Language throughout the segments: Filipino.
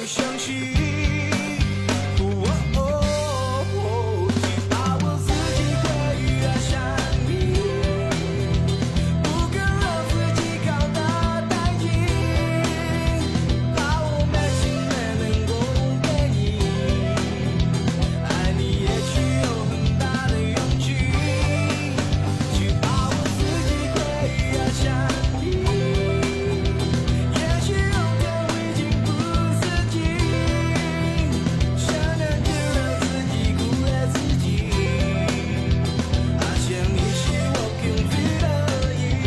相信。去把握自己会越想你，不敢让自己靠得太近，怕我没心没能够给你，爱你也需有很大的勇气。去把握自己会越想你，也许有天我已经不自己，想能就让自己鼓励自己，发现你是我幸福的意义。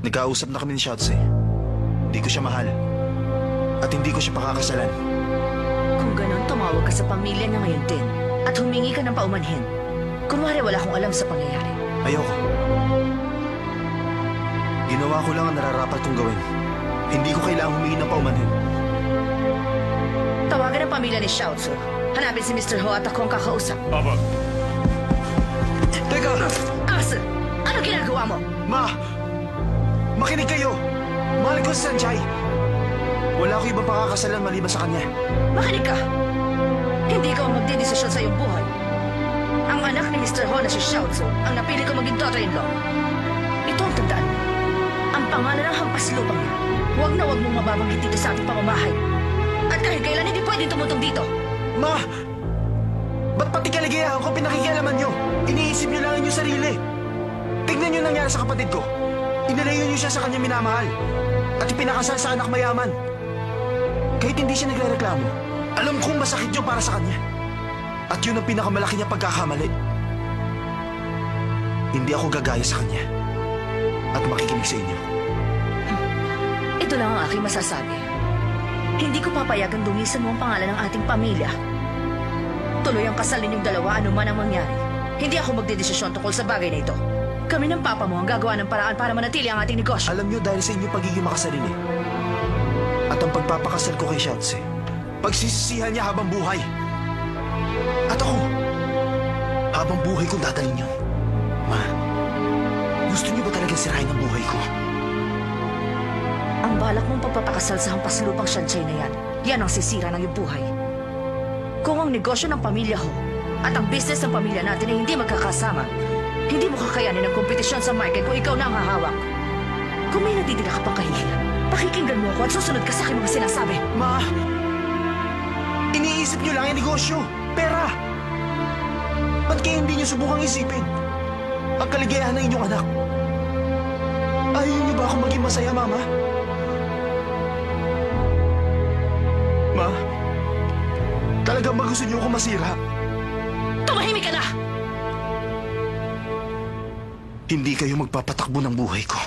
Nagkausap na kami ni Shouts eh. Hindi ko siya mahal. At hindi ko siya pakakasalan. Kung ganon, tumawag ka sa pamilya niya ngayon din at humingi ka ng paumanhin. Kunwari wala akong alam sa pangyayari. Ayoko. Ginawa ko lang ang nararapat kong gawin. Hindi ko kailangang humingi ng paumanhin. Tawagan ang pamilya ni Xiaozu. Hanapin si Mr. Ho at ako ang kakausap. Papa, Teka! Arthur, ano ginagawa mo? Ma! Makinig kayo! Mahal ko si Sanjay. Wala ko ibang pakakasalan maliban sa kanya. Makinig ka! Hindi ka ang magdedesisyon sa iyong buhay. Ang anak ni Mr. Ho na si Xiaozu ang napili ko maging daughter-in-law. Ito ang tandaan mo. Ang pangalan ng hampas lupang niya. Huwag na huwag mong mababanggit dito sa ating pamamahay. At kahit kailan hindi pwedeng tumutong dito. Ma! Ba't pati kaligayahan ko pinakikialaman nyo? Iniisip nyo lang ang inyong sarili. Tignan nyo nangyari sa kapatid ko. Inalayo niyo siya sa kanya minamahal at ipinakasal sa anak mayaman. Kahit hindi siya nagrereklamo, alam kong masakit yun para sa kanya. At yun ang pinakamalaki niya pagkakamali. Hindi ako gagaya sa kanya at makikinig sa inyo. Ito lang ang aking masasabi. Hindi ko papayagan dungisan mo ang pangalan ng ating pamilya. Tuloy ang kasal ninyong dalawa anuman ang mangyari. Hindi ako magdedesisyon tungkol sa bagay na ito. Kami ng papa mo ang gagawa ng paraan para manatili ang ating negosyo. Alam niyo dahil sa inyong pagiging makasarili at ang pagpapakasal ko kay Shouts, pagsisisihan niya habang buhay. At ako, habang buhay kong dadalhin yun. Ma, gusto niyo ba talagang sirahin ang buhay ko? Ang balak mong pagpapakasal sa hampas lupang Shanchay na yan, yan ang sisira ng iyong buhay. Kung ang negosyo ng pamilya ho at ang business ng pamilya natin ay hindi magkakasama, hindi mo kakayanin ang kompetisyon sa market kung ikaw na ang hahawak. Kung may natitira ka pang kahihiyan, pakikinggan mo ako at susunod ka sa aking mga sinasabi. Ma, iniisip niyo lang ang negosyo, pera. Ba't kaya hindi niyo subukang isipin ang kaligayahan ng inyong anak? Ayaw niyo ba akong maging masaya, Mama? Ma, talagang ba gusto niyo akong masira? Tumahimik ka na! Hindi kayo magpapatakbo ng buhay ko.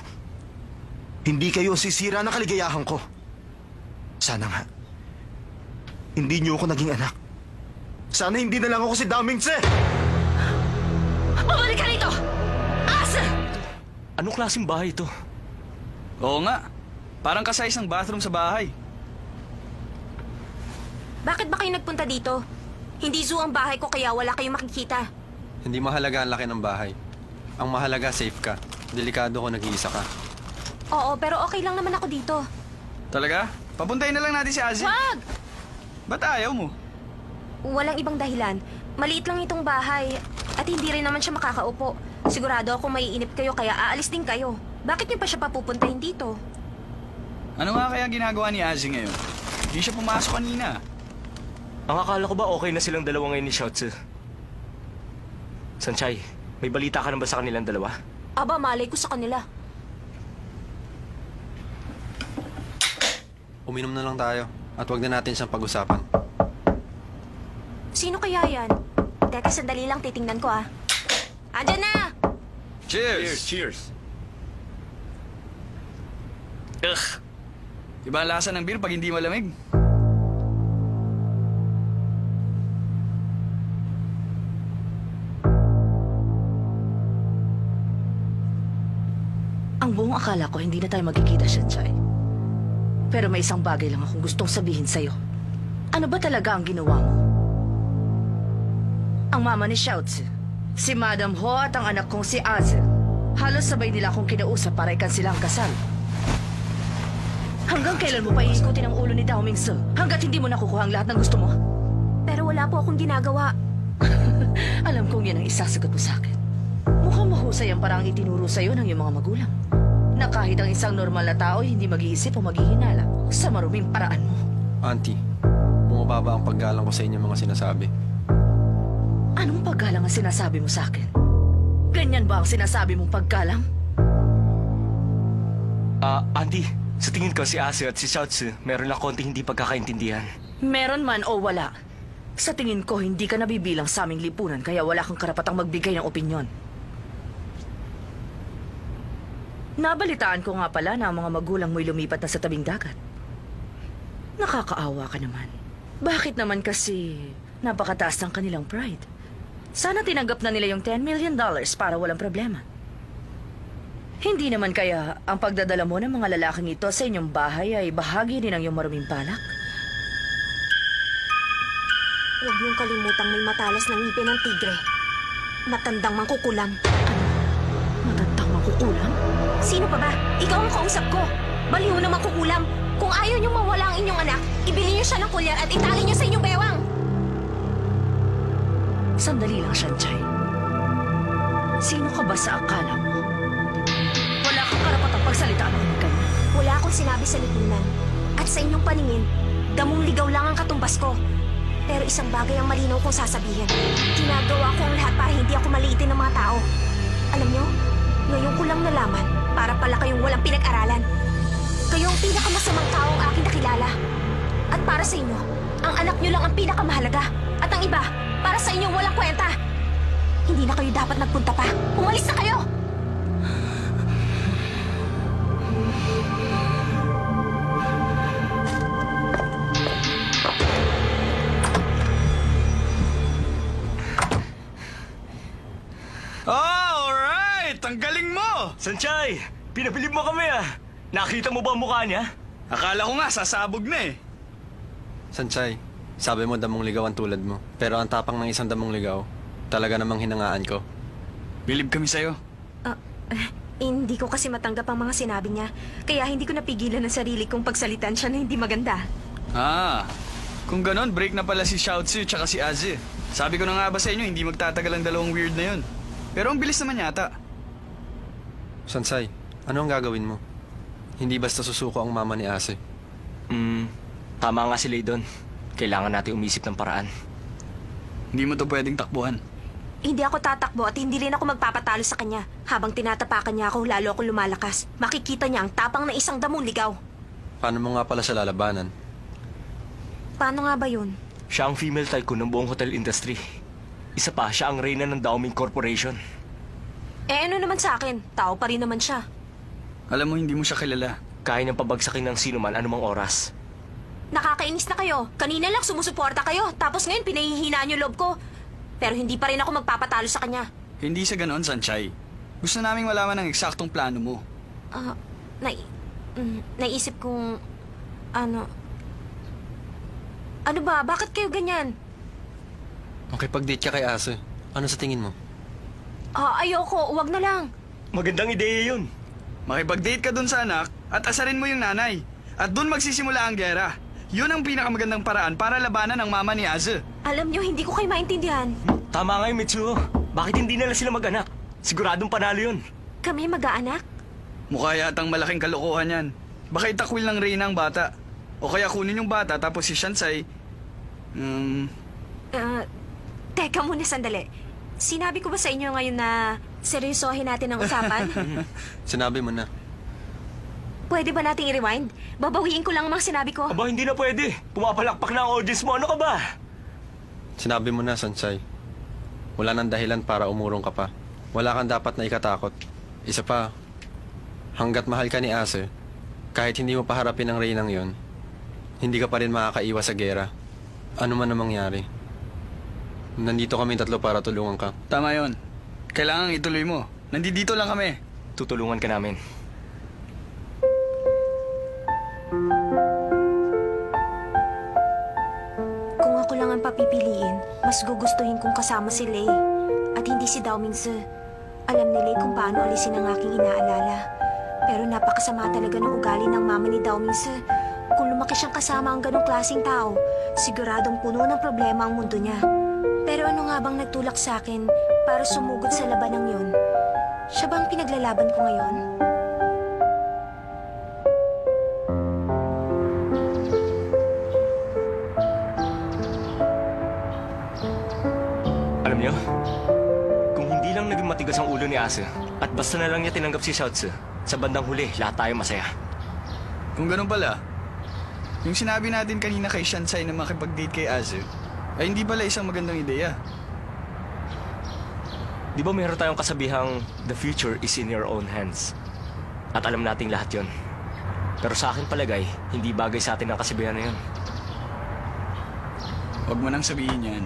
Hindi kayo ang sisira ng kaligayahan ko. Sana nga, hindi niyo ako naging anak. Sana hindi na lang ako si Daming Tse! Bumalik ka rito! Asa! anong klaseng bahay ito? Oo nga, parang kasayas ng bathroom sa bahay. Bakit ba kayo nagpunta dito? Hindi zoo ang bahay ko kaya wala kayong makikita. Hindi mahalaga ang laki ng bahay. Ang mahalaga, safe ka. Delikado ko nag-iisa ka. Oo, pero okay lang naman ako dito. Talaga? Papuntahin na lang natin si Azzy. Wag! Ba't ayaw mo? Walang ibang dahilan. Maliit lang itong bahay at hindi rin naman siya makakaupo. Sigurado ako maiinip kayo kaya aalis din kayo. Bakit niyo pa siya papupuntahin dito? Ano nga kaya ginagawa ni Azzy ngayon? Hindi siya pumasok kanina. Ang akala ko ba okay na silang dalawa ngayon ni Xiaozu? Sanchay, may balita ka na ba sa kanilang dalawa? Aba, malay ko sa kanila. Uminom na lang tayo at wag na natin siyang pag-usapan. Si Sino kaya yan? Teka, sandali lang, titingnan ko ah. Andyan na! Cheers! Cheers! Ugh! Iba ang lasa ng beer pag hindi malamig. Ang buong akala ko hindi na tayo magkikita, Shanchay. Pero may isang bagay lang akong gustong sabihin sa'yo. Ano ba talaga ang ginawa mo? Ang mama ni Xiaozi, si Madam Ho at ang anak kong si Azel, halos sabay nila akong kinausap para ikansilang kasal. Hanggang kailan mo pa iikutin ang ulo ni Dao Mingse hanggat hindi mo nakukuha ang lahat ng gusto mo? Pero wala po akong ginagawa. Alam kong yan ang isasagot mo sa akin. Mukhang mahusay ang parang itinuro sa'yo ng iyong mga magulang. Na kahit ang isang normal na tao ay hindi mag-iisip o maghihinala sa maruming paraan mo. Auntie, bumababa ang paggalang ko sa inyong mga sinasabi. Anong paggalang ang sinasabi mo sa akin? Ganyan ba ang sinasabi mong paggalang? Andy, sa tingin ko si Ase at si Xiaozi, meron lang konting hindi pagkakaintindihan. Meron man o wala. Sa tingin ko, hindi ka nabibilang sa aming lipunan kaya wala kang karapatang magbigay ng opinyon. Nabalitaan ko nga pala na ang mga magulang mo'y lumipat na sa tabing dagat. Nakakaawa ka naman. Bakit naman kasi napakataas ng kanilang pride? Sana tinanggap na nila yung $10 million para walang problema. Hindi naman kaya ang pagdadala mo ng mga lalaking ito sa inyong bahay ay bahagi din ng iyong maruming balak? Huwag niyong kalimutang may matalas ng ngipin ng tigre. Matandang mangkukulam. Matandang makukulam? Sino pa ba? Ikaw ang kausap ko. Baliw na mangkukulam. Kung ayaw niyong mawala ang inyong anak, ibili niyo siya ng kulyar at itali niyo sa inyong bewang. Sandali lang, Shanchay. Sino ka ba sa akala mo? Wala kang karapatang pagsalita ng mga ganyan. Wala akong sinabi sa lipunan. At sa inyong paningin, damong ligaw lang ang katumbas ko. Pero isang bagay ang malinaw kong sasabihin. Ginagawa ko ang lahat para hindi ako maliitin ng mga tao. Alam niyo, ngayon ko lang nalaman para pala kayong walang pinag-aralan. Kayo ang pinakamasamang tao ang aking nakilala. At para sa inyo, ang anak niyo lang ang pinakamahalaga. At ang iba, para sa inyong walang kwenta. Hindi na kayo dapat nagpunta pa. Umalis na kayo! Oh, alright! Ang galing mo! Sanchay, pinabilib mo kami ah. Nakita mo ba ang mukha niya? Akala ko nga sasabog na eh. Sanchay, sabi mo damong ligaw ang tulad mo. Pero ang tapang ng isang damong ligaw, talaga namang hinangaan ko. Bilib kami sa'yo. Hindi ko kasi matanggap ang mga sinabi niya. Kaya hindi ko napigilan ang sarili kong pagsalitan siya na hindi maganda. Kung ganon, break na pala si Xiaozi tsaka si Aze. Sabi ko na nga ba sa inyo, hindi magtatagal ang dalawang weird na yun. Pero ang bilis naman yata. Sansay, ano ang gagawin mo? Hindi basta susuko ang mama ni Ase. Tama nga si Laydon. Kailangan natin umisip ng paraan. Hindi mo to pwedeng takbuhan. Hindi ako tatakbo at hindi rin ako magpapatalo sa kanya. Habang tinatapakan niya ako, lalo akong lumalakas. Makikita niya ang tapang na isang damong ligaw. Paano mo nga pala siya lalabanan? Paano nga ba yun? Siya ang female tycoon ng buong hotel industry. Isa pa, siya ang reyna ng Daoming Corporation. Ano naman sa akin? Tao pa rin naman siya. Alam mo, hindi mo siya kilala. Kaya niyang pabagsakin ng sino man anumang oras. Nakakainis na kayo. Kanina lang sumusuporta kayo. Tapos ngayon pinahihinaan niyo loob ko. Pero hindi pa rin ako magpapatalo sa kanya. Hindi sa ganon, Sanchay. Gusto naming malaman ang eksaktong plano mo. Naisip kong... Ano ba? Bakit kayo ganyan? Makipag-date ka kay Ase. Ano sa tingin mo? Ayoko. Huwag na lang. Magandang ideya yun. Makipag-date ka dun sa anak at asarin mo yung nanay. At dun magsisimula ang gera. Yun ang pinakamagandang paraan para labanan ang mama ni Aze. Alam niyo, hindi ko kayo maintindihan. Tama nga yung Mitsuo. Bakit hindi nila sila mag-anak? Siguradong panalo yun. Kami mag-aanak? Mukha yatang malaking kalokohan yan. Baka itakwil ng Reyna ang bata. O kaya kunin yung bata tapos si Shansay... Teka muna sandali. Sinabi ko ba sa inyo ngayon na seryosohin natin ang usapan? Sinabi mo na. Pwede ba nating i-rewind? Babawiin ko lang ang mga sinabi ko. Aba, hindi na pwede. Pumapalakpak na ang audience mo. Ano ka ba? Sinabi mo na, Sanchay. Wala nang dahilan para umurong ka pa. Wala kang dapat na ikatakot. Isa pa, hanggat mahal ka ni Ase, kahit hindi mo paharapin ang reynang yon, hindi ka pa rin makakaiwas sa gera. Ano man ang mangyari. Nandito kami tatlo para tulungan ka. Tama yon. Kailangan ituloy mo. Nandito lang kami. Tutulungan ka namin. Kung ako lang ang papipiliin, mas gugustuhin kong kasama si Lei. At hindi si Dao Mingzi. Alam ni Lei kung paano alisin ang aking inaalala. Pero napakasama talaga ng ugali ng mama ni Dao Mingzi. Kung lumaki siyang kasama ang ganong klaseng tao, siguradong puno ng problema ang mundo niya. Pero ano nga bang nagtulak sa akin para sumugod sa labanang yun? Siya ba ang pinaglalaban ko ngayon? Alam niyo, kung hindi lang naging matigas ang ulo ni Ase at basta na lang niya tinanggap si Xiaozi, sa bandang huli, lahat tayo masaya. Kung ganun pala, yung sinabi natin kanina kay Shansai na makipag-date kay Azu, ay hindi pala isang magandang ideya. Di ba meron tayong kasabihang, the future is in your own hands? At alam nating lahat yon. Pero sa akin palagay, hindi bagay sa atin ang kasabihan na yun. Huwag mo nang sabihin yan.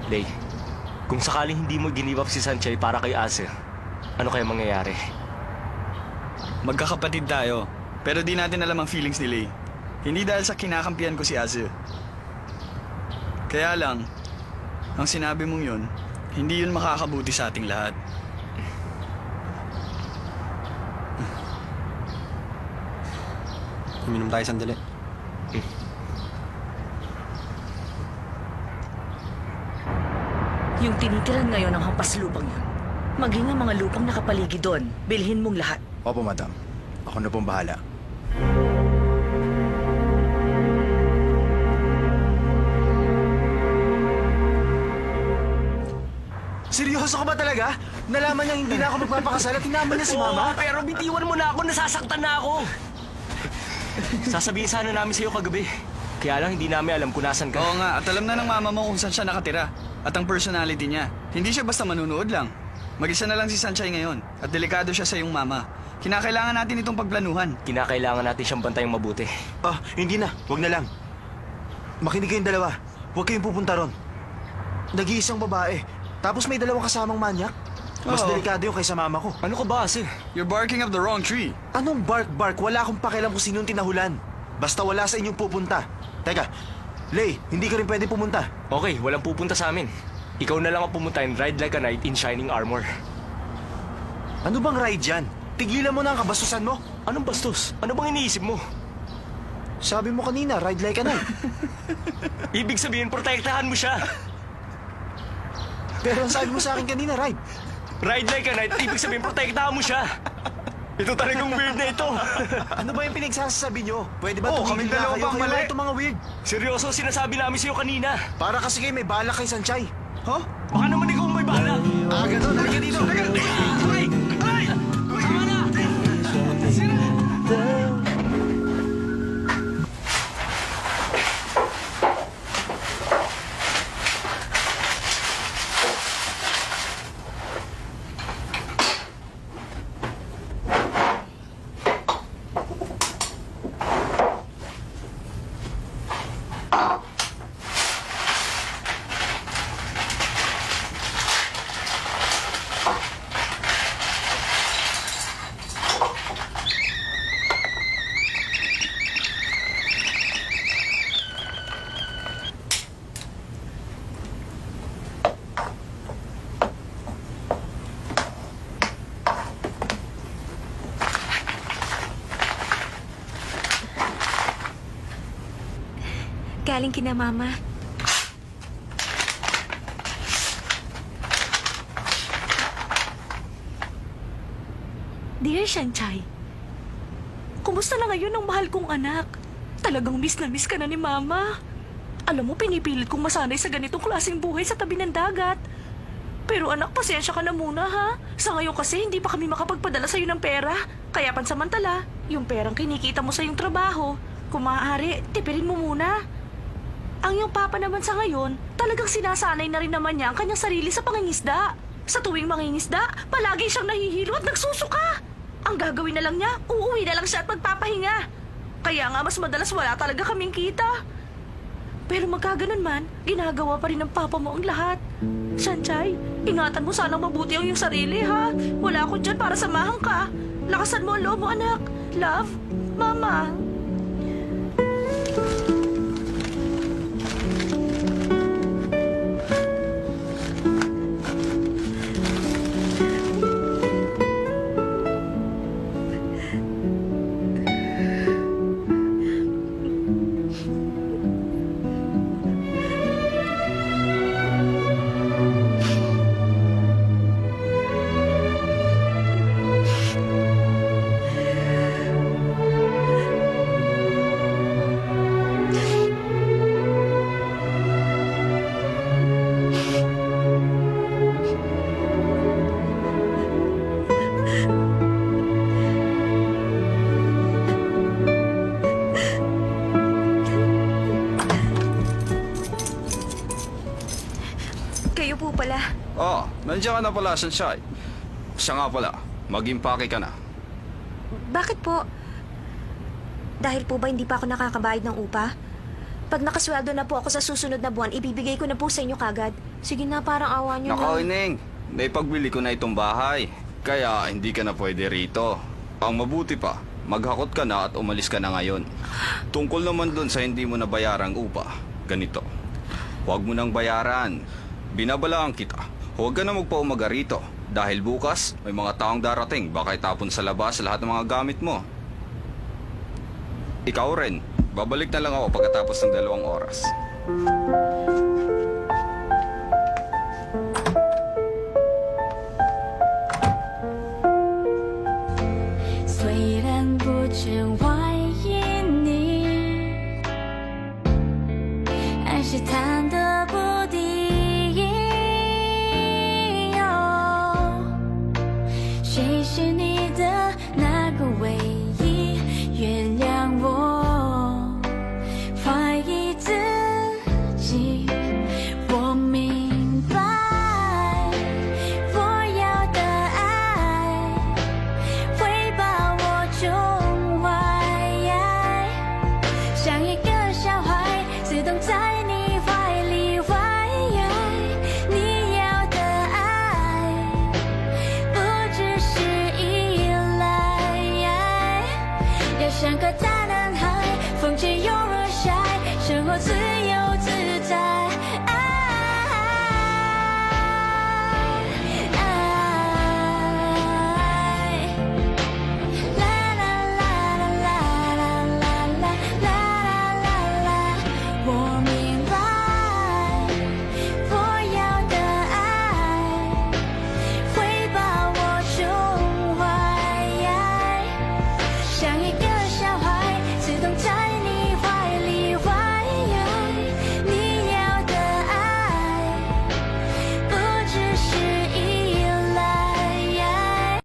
Lei, kung sakaling hindi mo give up si Sanchay para kay Ase, ano kaya mangyayari? Magkakapatid tayo, pero di natin alam ang feelings ni Lei. Hindi dahil sa kinakampihan ko si Azu. Kaya lang, ang sinabi mong yun, hindi yun makakabuti sa ating lahat. Uminom tayo sandali. Yung tinitiran ngayon ng hampas lupang yun, maging ang mga lupang nakapaligid doon, bilhin mong lahat. Opo, madam. Ako na pong bahala. Seryoso ka ba talaga? Nalaman niya hindi na ako magpapakasal at tinaman niya si Mama? Pero bitiwan mo na ako, nasasaktan na ako! Sasabihin sana namin sa'yo kagabi. Kaya lang hindi namin alam kung nasan ka. Oo nga, at alam na ng mama mo kung saan siya nakatira. At ang personality niya. Hindi siya basta manunood lang. Mag-isa na lang si Sanchay ngayon. At delikado siya sa iyong mama. Kinakailangan natin itong pagplanuhan. Kinakailangan natin siyang bantayang mabuti. Ah, hindi na. Huwag na lang. Makinig kayong dalawa. Huwag kayong pupunta ron. Nag-iisang babae. Tapos may dalawang kasamang manyak. Mas Oo. delikado yung kaysa mama ko. Ano ka ba, Ase? You're barking up the wrong tree. Anong bark-bark? Wala akong pakialam kung sinong tinahulan. Basta wala sa inyong pupunta. Teka, Lei, hindi ka rin pwede pumunta. Okay, walang pupunta sa amin. Ikaw na lang ang pumunta and ride like a knight in shining armor. Ano bang ride yan? Tigilan mo na ang kabastusan mo. Anong bastos? Ano bang iniisip mo? Sabi mo kanina, ride like a knight. Ibig sabihin, protektahan mo siya. Pero ang sabi mo sa akin kanina, ride. Ride like a knight, ibig sabihin, protektahan mo siya. Ito talagang weird na ito. Ano ba yung pinagsasabi nyo? Pwede ba Oh, tumigil kaming na dalawa kayo? pang Kayo mali. lang itong mga weird. Seryoso, sinasabi namin sa'yo kanina. Para kasi kayo may balak kay Sanchay. Huh? Baka naman ikaw may bahala. Ah, ganun. Halika dito. Ay! Ay! Tama na! Galing kina Mama. Dear Shanchay, kumusta na ngayon ang mahal kong anak? Talagang miss na miss ka na ni Mama. Alam mo, pinipilit kong masanay sa ganitong klaseng buhay sa tabi ng dagat. Pero anak, pasensya ka na muna ha. Sa ngayon kasi, hindi pa kami makapagpadala sa'yo ng pera. Kaya pansamantala, yung perang kinikita mo sa iyong trabaho, kung maaari, tipirin mo muna. Ang iyong papa naman sa ngayon, talagang sinasanay na rin naman niya ang kanyang sarili sa pangingisda. Sa tuwing mangingisda, palagi siyang nahihilo at nagsusuka. Ang gagawin na lang niya, uuwi na lang siya at magpapahinga. Kaya nga mas madalas wala talaga kaming kita. Pero magkaganon man, ginagawa pa rin ng papa mo ang lahat. Sanchay, ingatan mo sanang mabuti ang iyong sarili, ha? Wala ako dyan para samahan ka. Lakasan mo ang loob mo, anak. Love, Mama. Kayo po pala. Oh, nandiyan ka na pala, Sunshine. Siya nga pala, mag-impake ka na. Bakit po? Dahil po ba hindi pa ako nakakabayad ng upa? Pag nakasweldo na po ako sa susunod na buwan, ibibigay ko na po sa inyo kagad. Sige na, parang awa niyo Nako, na. Ineng, naipagbili ko na itong bahay. Kaya hindi ka na pwede rito. Ang mabuti pa, maghakot ka na at umalis ka na ngayon. Tungkol naman dun sa hindi mo nabayarang upa, ganito. Huwag mo nang bayaran. Binabalaan kita. Huwag ka na magpaumaga rito. Dahil bukas, may mga taong darating. Baka itapon sa labas lahat ng mga gamit mo. Ikaw rin. Babalik na lang ako pagkatapos ng 2 oras.虽然不知外因你，爱是他